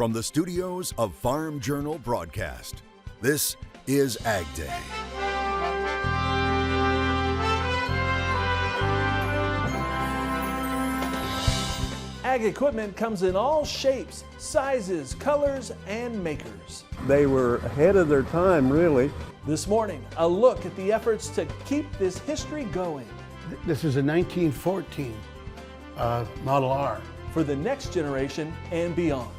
From the studios of Farm Journal Broadcast, this is Ag Day. Ag equipment comes in all shapes, sizes, colors, and makers. They were ahead of their time, really. This morning, a look at the efforts to keep this history going. This is a 1914 Model R. For the next generation and beyond.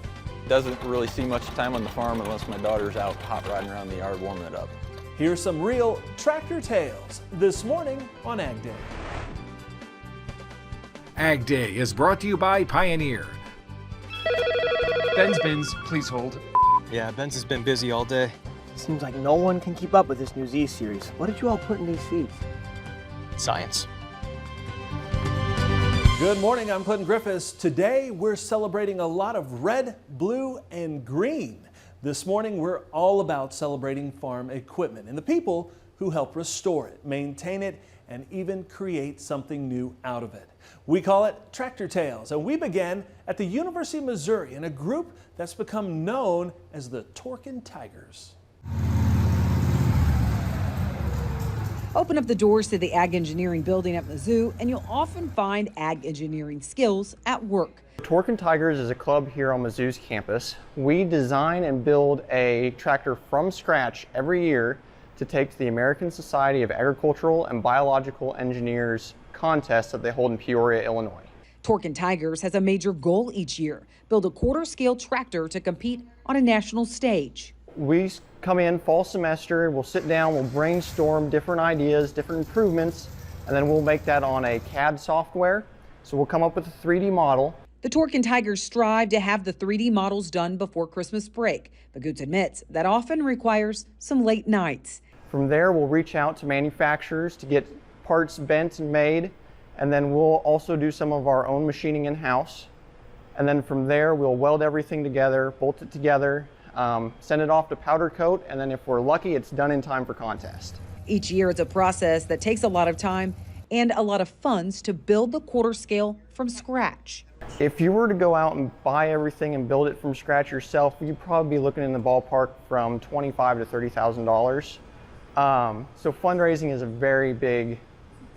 Doesn't really see much time on the farm unless my daughter's out hot riding around the yard warming it up. Here's some real tractor tales this morning on Ag Day. Ag Day is brought to you by Pioneer. Ben's bins, please hold. Yeah, Ben's has been busy all day. Seems like no one can keep up with this new Z series. What did you all put in these seats? Science. Good morning, I'm Clinton Griffiths. Today we're celebrating a lot of red, blue, and green. This morning we're all about celebrating farm equipment and the people who help restore it, maintain it, and even create something new out of it. We call it Tractor Tales, and we began at the University of Missouri in a group that's become known as the Torken Tigers. Open up the doors to the Ag Engineering building at Mizzou, and you'll often find ag engineering skills at work. Torken Tigers is a club here on Mizzou's campus. We design and build a tractor from scratch every year to take to the American Society of Agricultural and Biological Engineers contest that they hold in Peoria, Illinois. Torken Tigers has a major goal each year: build a quarter-scale tractor to compete on a national stage. We come in fall semester, we'll sit down, we'll brainstorm different ideas, different improvements, and then we'll make that on a CAD software. So we'll come up with a 3D model. The Torken Tigers strive to have the 3D models done before Christmas break, but Goots admits that often requires some late nights. From there, we'll reach out to manufacturers to get parts bent and made, and then we'll also do some of our own machining in-house. And then from there, we'll weld everything together, bolt it together, send it off to powder coat, and then if we're lucky, it's done in time for contest. Each year, it's a process that takes a lot of time and a lot of funds to build the quarter scale from scratch. If you were to go out and buy everything and build it from scratch yourself, you'd probably be looking in the ballpark from $25,000 to $30,000. So fundraising is a very big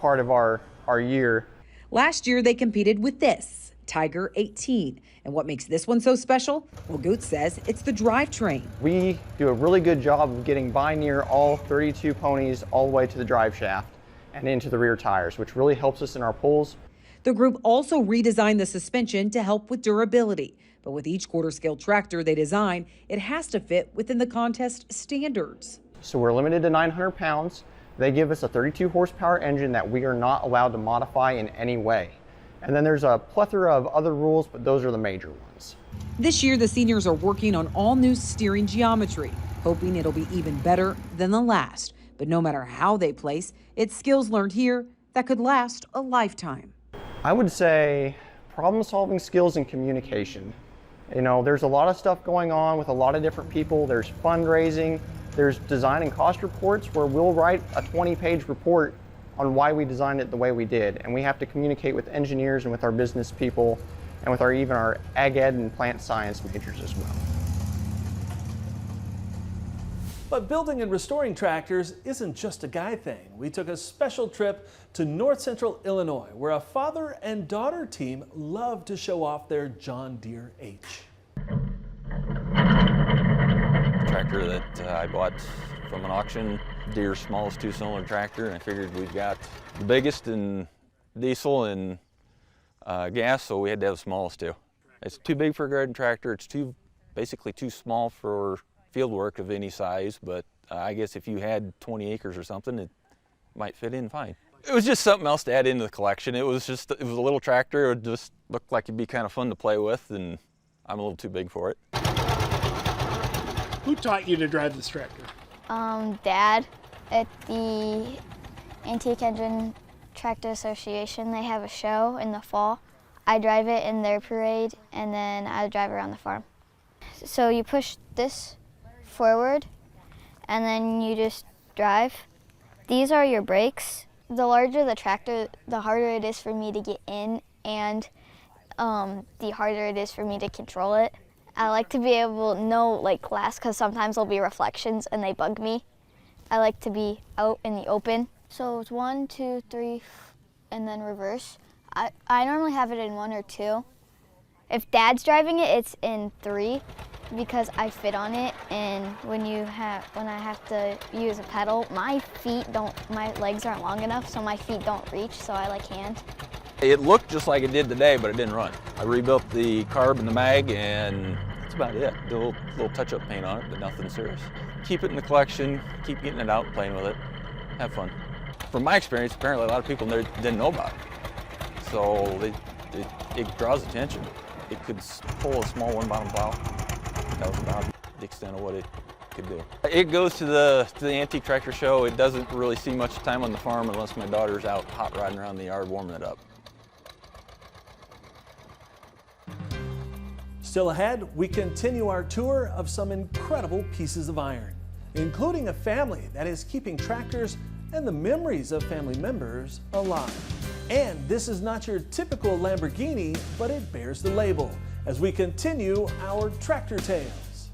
part of our year. Last year, they competed with this Tiger 18. And what makes this one so special? Well, Goots says it's the drivetrain. We do a really good job of getting by near all 32 ponies all the way to the drive shaft and into the rear tires, which really helps us in our pulls. The group also redesigned the suspension to help with durability. But with each quarter scale tractor they design, it has to fit within the contest standards. So we're limited to 900 pounds. They give us a 32 horsepower engine that we are not allowed to modify in any way. And then there's a plethora of other rules, but those are the major ones. This year, the seniors are working on all new steering geometry, hoping it'll be even better than the last. But no matter how they place, it's skills learned here that could last a lifetime. I would say problem-solving skills and communication. You know, there's a lot of stuff going on with a lot of different people. There's fundraising, there's design and cost reports where we'll write a 20-page report on why we designed it the way we did. And we have to communicate with engineers and with our business people and with even our ag ed and plant science majors as well. But building and restoring tractors isn't just a guy thing. We took a special trip to North Central Illinois, where a father and daughter team love to show off their John Deere H. Tractor that I bought from an auction, Deere's smallest two-cylinder tractor, and I figured we've got the biggest in diesel and gas, so we had to have the smallest too. It's too big for a garden tractor. It's basically too small for field work of any size, but I guess if you had 20 acres or something, it might fit in fine. It was just something else to add into the collection. It was a little tractor. It just looked like it'd be kind of fun to play with, and I'm a little too big for it. Who taught you to drive this tractor? Dad. At the Antique Engine Tractor Association, they have a show in the fall. I drive it in their parade, and then I drive around the farm. So you push this forward, and then you just drive. These are your brakes. The larger the tractor, the harder it is for me to get in, and the harder it is for me to control it. I like to be able to know like glass because sometimes there'll be reflections and they bug me. I like to be out in the open. So it's 1, 2, 3, and then reverse. I normally have it in 1 or 2. If Dad's driving it, it's in 3 because I fit on it. And when I have to use a pedal, my legs aren't long enough, so my feet don't reach. So I like hand. It looked just like it did today, but it didn't run. I rebuilt the carb and the mag, and that's about it. Did a little touch-up paint on it, but nothing serious. Keep it in the collection, keep getting it out and playing with it, have fun. From my experience, apparently a lot of people didn't know about it. So it draws attention. It could pull a small one-bottom plow. That was about the extent of what it could do. It goes to the Antique Tractor Show. It doesn't really see much time on the farm unless my daughter's out hot rodding around the yard warming it up. Still ahead, we continue our tour of some incredible pieces of iron, including a family that is keeping tractors and the memories of family members alive. And this is not your typical Lamborghini, but it bears the label as we continue our tractor tales.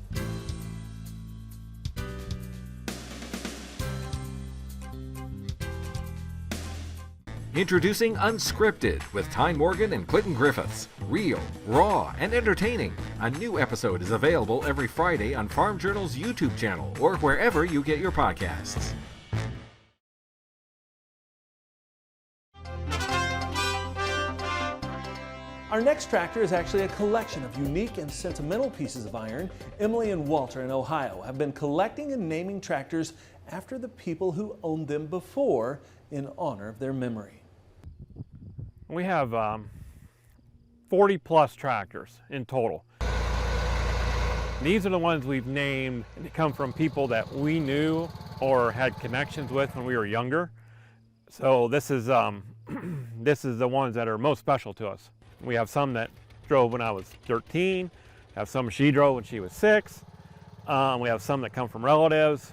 Introducing Unscripted with Tyne Morgan and Clinton Griffiths. Real, raw, and entertaining. A new episode is available every Friday on Farm Journal's YouTube channel or wherever you get your podcasts. Our next tractor is actually a collection of unique and sentimental pieces of iron. Emily and Walter in Ohio have been collecting and naming tractors after the people who owned them before in honor of their memory. We have 40 plus tractors in total. These are the ones we've named, and they come from people that we knew or had connections with when we were younger. So this is the ones that are most special to us. We have some that drove when I was 13, have some she drove when she was 6. We have some that come from relatives.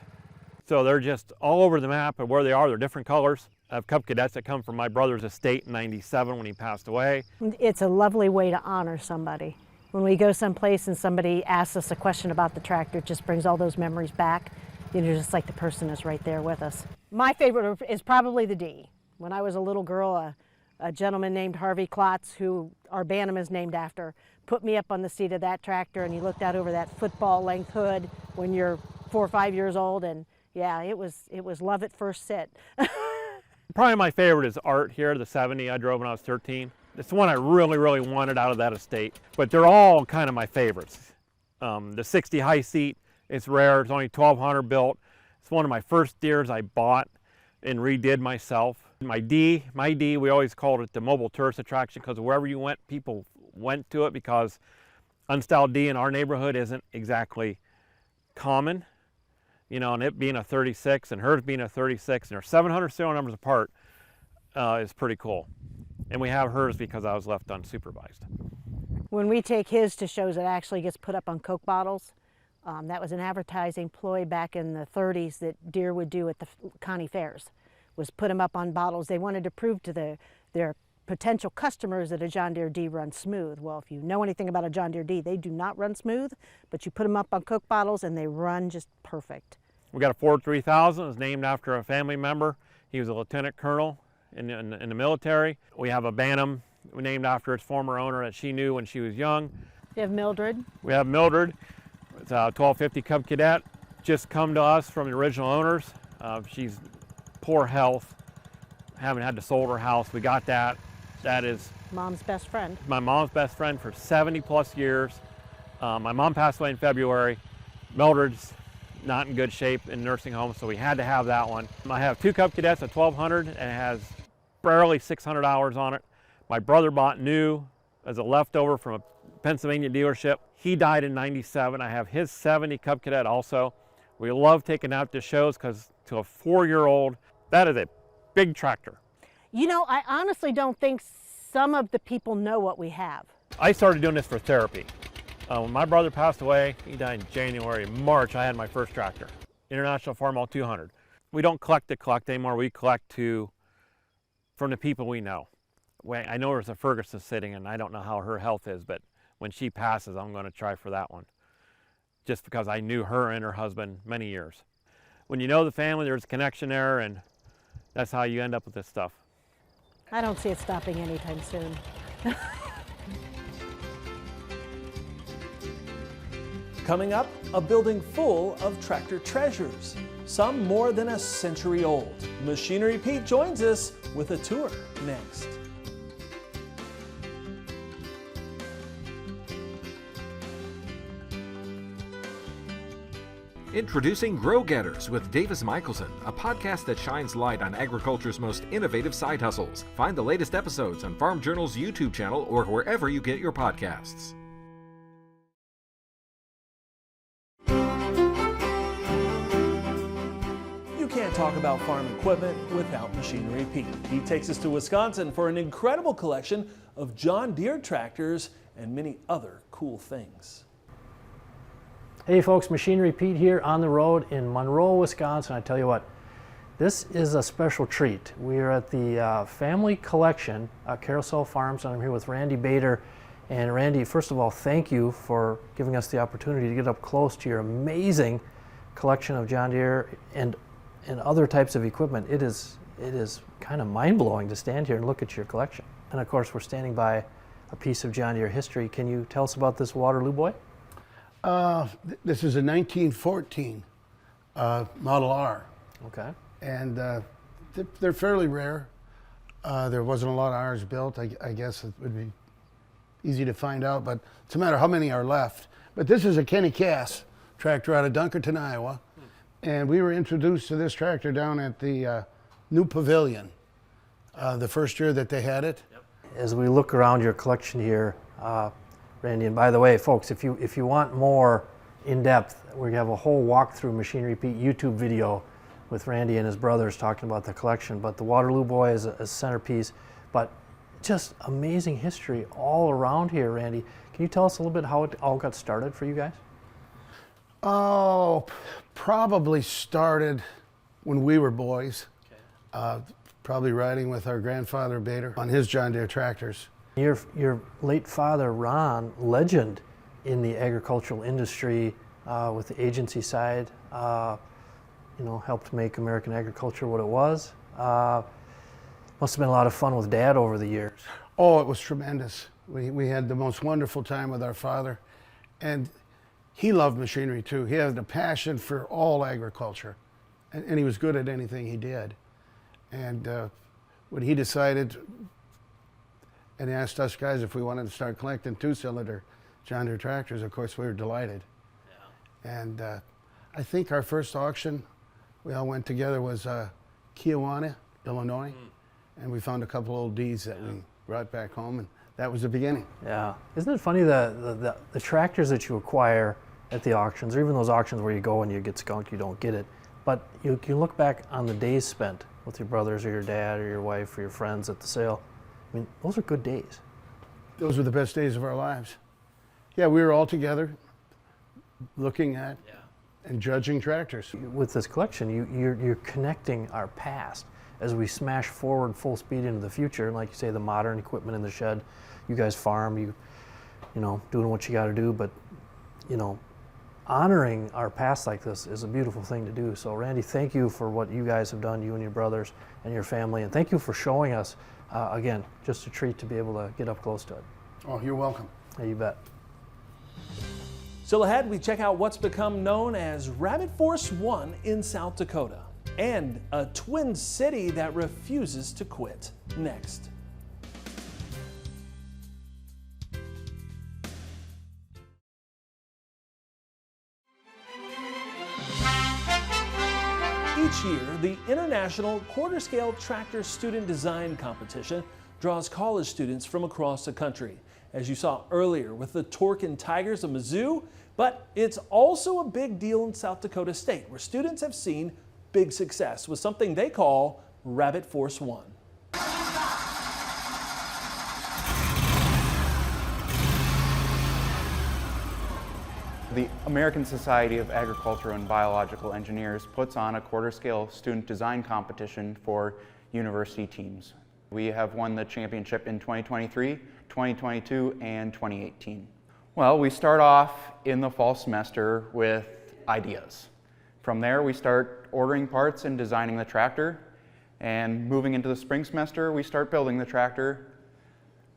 So they're just all over the map of where they are. They're different colors. I have Cub Cadets that come from my brother's estate in '97 when he passed away. It's a lovely way to honor somebody. When we go someplace and somebody asks us a question about the tractor, it just brings all those memories back. You know, just like the person is right there with us. My favorite is probably the D. When I was a little girl, a gentleman named Harvey Klotz, who our Bantam is named after, put me up on the seat of that tractor, and he looked out over that football-length hood when you're 4 or 5 years old, and yeah, it was love at first sit. Probably my favorite is Art here, the 70 I drove when I was 13. It's the one I really wanted out of that estate, but they're all kind of my favorites. The 60 high seat, it's rare, it's only 1,200 built. It's one of my first Deers I bought and redid myself. My D, we always called it the mobile tourist attraction because wherever you went, people went to it because unstyled D in our neighborhood isn't exactly common. You know, and it being a 36 and hers being a 36 and they're 700 serial numbers apart is pretty cool. And we have hers because I was left unsupervised. When we take his to shows, it actually gets put up on Coke bottles. That was an advertising ploy back in the 30s that Deere would do at the county fairs, was put them up on bottles. They wanted to prove to their potential customers that a John Deere D runs smooth. Well, if you know anything about a John Deere D, they do not run smooth, but you put them up on Coke bottles and they run just perfect. We got a Ford 3000. It's named after a family member. He was a lieutenant colonel in the military. We have a Bantam named after its former owner that she knew when she was young. You have Mildred. We have Mildred. It's a 1250 Cub Cadet. Just come to us from the original owners. She's poor health, haven't had to sold her house. We got that. That is Mom's best friend. My mom's best friend for 70 plus years. My mom passed away in February. Mildred's not in good shape in nursing home, so we had to have that one. I have 2 Cub Cadets, a 1200, and it has barely 600 hours on it. My brother bought new as a leftover from a Pennsylvania dealership. He died in '97. I have his 70 Cub Cadet also. We love taking out to shows because to a 4-year-old, that is a big tractor. You know, I honestly don't think some of the people know what we have. I started doing this for therapy. When my brother passed away, he died in January. March, I had my first tractor, International Farmall 200. We don't collect anymore. We collect from the people we know. I know there's a Ferguson sitting, and I don't know how her health is, but when she passes, I'm going to try for that one, just because I knew her and her husband many years. When you know the family, there's a connection there, and that's how you end up with this stuff. I don't see it stopping anytime soon. Coming up, a building full of tractor treasures, some more than a century old. Machinery Pete joins us with a tour next. Introducing Grow Getters with Davis Michelson, a podcast that shines light on agriculture's most innovative side hustles. Find the latest episodes on Farm Journal's YouTube channel or wherever you get your podcasts. You can't talk about farm equipment without Machinery Pete. He takes us to Wisconsin for an incredible collection of John Deere tractors and many other cool things. Hey folks, Machinery Pete here on the road in Monroe, Wisconsin. I tell you what, this is a special treat. We are at the family collection at Carousel Farms, and I'm here with Randy Bader. And Randy, first of all, thank you for giving us the opportunity to get up close to your amazing collection of John Deere and other types of equipment. It is kind of mind-blowing to stand here and look at your collection. And of course, we're standing by a piece of John Deere history. Can you tell us about this Waterloo boy? This is a 1914 Model R. Okay. And they're fairly rare. There wasn't a lot of R's built. I guess it would be easy to find out, but it's a matter of how many are left. But this is a Kenny Cass tractor out of Dunkerton, Iowa. And we were introduced to this tractor down at the new pavilion the first year that they had it. As we look around your collection here, Randy, and by the way, folks, if you want more in-depth, we have a whole walkthrough Machinery Pete YouTube video with Randy and his brothers talking about the collection. But the Waterloo boy is a centerpiece, but just amazing history all around here, Randy. Can you tell us a little bit how it all got started for you guys? Oh, probably started when we were boys. Okay. Probably riding with our grandfather Bader on his John Deere tractors. Your late father, Ron, legend in the agricultural industry with the agency side, helped make American agriculture what it was. Must have been a lot of fun with Dad over the years. Oh, it was tremendous. We had the most wonderful time with our father. And he loved machinery too. He had a passion for all agriculture. And he was good at anything he did. And when he decided and asked us guys if we wanted to start collecting two-cylinder John Deere tractors, of course we were delighted. Yeah. And I think our first auction we all went together was Kewanee, Illinois, and we found a couple old D's that we brought back home, and that was the beginning. Yeah. Isn't it funny the tractors that you acquire at the auctions, or even those auctions where you go and you get skunked, you don't get it, but you can look back on the days spent with your brothers or your dad or your wife or your friends at the sale. I mean, those are good days. Those were the best days of our lives. Yeah, we were all together looking at and judging tractors. With this collection, you're connecting our past as we smash forward full speed into the future. And like you say, the modern equipment in the shed, you guys farm, you doing what you got to do, but honoring our past like this is a beautiful thing to do. So Randy, thank you for what you guys have done, you and your brothers and your family, and thank you for showing us, again, just a treat to be able to get up close to it. Oh, you're welcome. Yeah, you bet. Still ahead, we check out what's become known as Rabbit Force One in South Dakota, and a twin city that refuses to quit. Next. Each year, the International Quarter Scale Tractor Student Design Competition draws college students from across the country, as you saw earlier with the Torkin Tigers of Mizzou, but it's also a big deal in South Dakota State, where students have seen big success with something they call Rabbit Force One. The American Society of Agricultural and Biological Engineers puts on a quarter-scale student design competition for university teams. We have won the championship in 2023, 2022, and 2018. Well, we start off in the fall semester with ideas. From there, we start ordering parts and designing the tractor. And moving into the spring semester, we start building the tractor.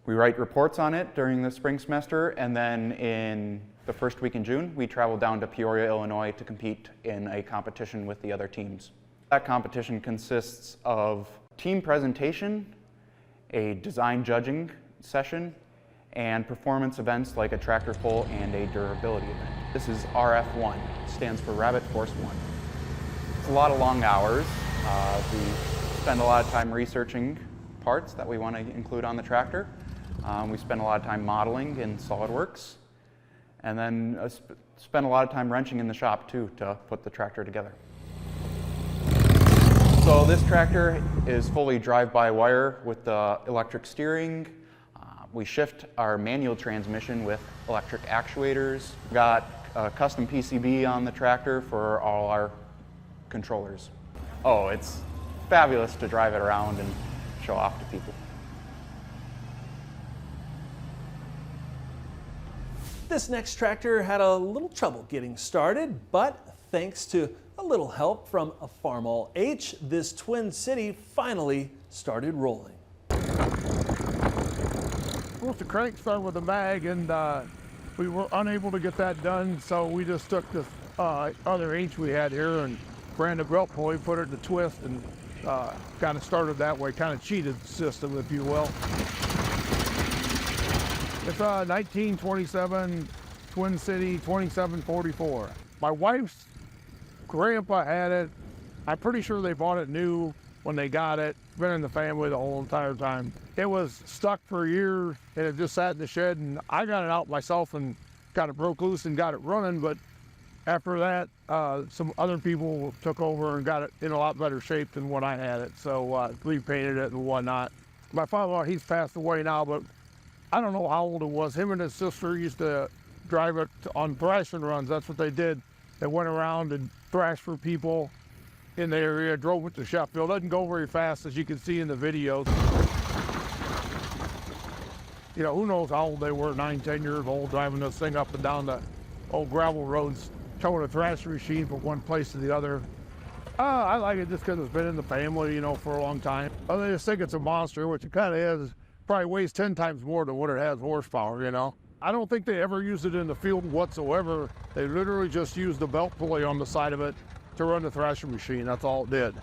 We write reports on it during the spring semester, and then in the first week in June, we travel down to Peoria, Illinois to compete in a competition with the other teams. That competition consists of team presentation, a design judging session, and performance events like a tractor pull and a durability event. This is RF1, stands for Rabbit Force 1. It's a lot of long hours. We spend a lot of time researching parts that we want to include on the tractor. We spend a lot of time modeling in SolidWorks, and then spend a lot of time wrenching in the shop too to put the tractor together. So this tractor is fully drive-by-wire with the electric steering. We shift our manual transmission with electric actuators. We've got a custom PCB on the tractor for all our controllers. Oh, it's fabulous to drive it around and show off to people. This next tractor had a little trouble getting started, but thanks to a little help from a Farmall H, this Twin City finally started rolling. Well, the crank started with a mag, and we were unable to get that done, so we just took this other H we had here and ran the belt pulley, put it in the twist, and kind of started that way, kind of cheated the system, if you will. It's a 1927 Twin City 2744. My wife's grandpa had it. I'm pretty sure they bought it new when they got it. Been in the family the whole entire time. It was stuck for a year, and it just sat in the shed, and I got it out myself and kind of broke loose and got it running, but after that, some other people took over and got it in a lot better shape than when I had it, so repainted it and whatnot. My father-in-law, he's passed away now, but I don't know how old it was. Him and his sister used to drive it on thrashing runs. That's what they did. They went around and thrashed for people in the area, drove it to Sheffield. Doesn't go very fast, as you can see in the videos. You know, who knows how old they were, 9, 10 years old, driving this thing up and down the old gravel roads, towing a thrashing machine from one place to the other. I like it just because it's been in the family, you know, for a long time. I just think it's a monster, which it kind of is. Probably weighs 10 times more than what it has horsepower, you know. I don't think they ever used it in the field whatsoever. They literally just used the belt pulley on the side of it to run the thrashing machine. That's all it did.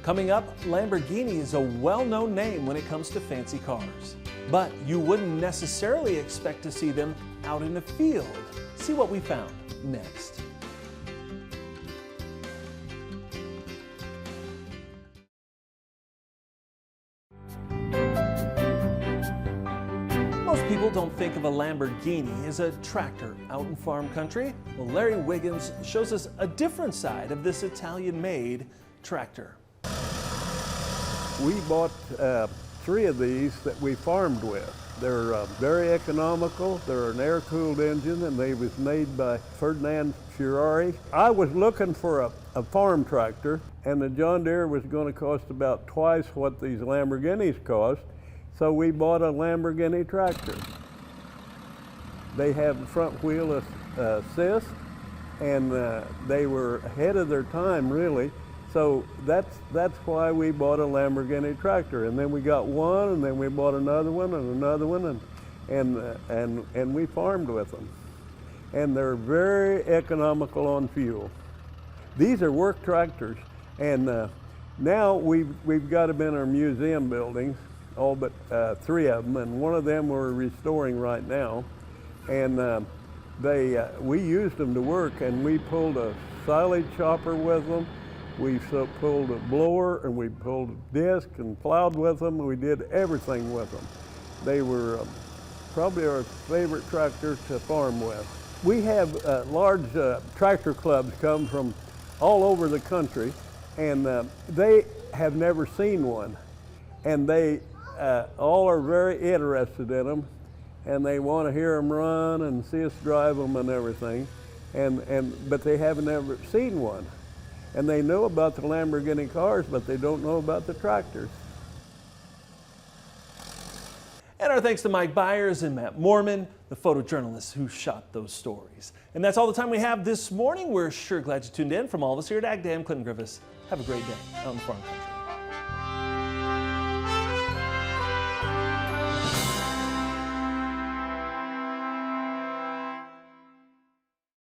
Coming up, Lamborghini is a well-known name when it comes to fancy cars. But you wouldn't necessarily expect to see them out in the field. See what we found next. Most people don't think of a Lamborghini as a tractor out in farm country. Well, Larry Wiggins shows us a different side of this Italian-made tractor. We bought 3 of these that we farmed with. They're very economical. They're an air-cooled engine, and they was made by Ferdinand Ferrari. I was looking for a farm tractor, and the John Deere was going to cost about twice what these Lamborghinis cost, so we bought a Lamborghini tractor. They have the front wheel assist, and they were ahead of their time, really. So that's why we bought a Lamborghini tractor, and then we got one, and then we bought another one and another one, and we farmed with them. And they're very economical on fuel. These are work tractors, and now we've got them in our museum buildings, all but 3 of them, and one of them we're restoring right now. And we used them to work, and we pulled a silage chopper with them. We pulled a blower, and we pulled a disc and plowed with them, and we did everything with them. They were probably our favorite tractor to farm with. We have large tractor clubs come from all over the country, and they have never seen one. And they all are very interested in them, and they want to hear them run and see us drive them and everything, but they haven't ever seen one. And they know about the Lamborghini cars, but they don't know about the tractors. our thanks to Mike Byers and Matt Mormon, the photojournalists who shot those stories. And that's all the time we have this morning. We're sure glad you tuned in. From all of us here at Ag Day, I'm Clinton Griffiths. Have a great day out in the farm country.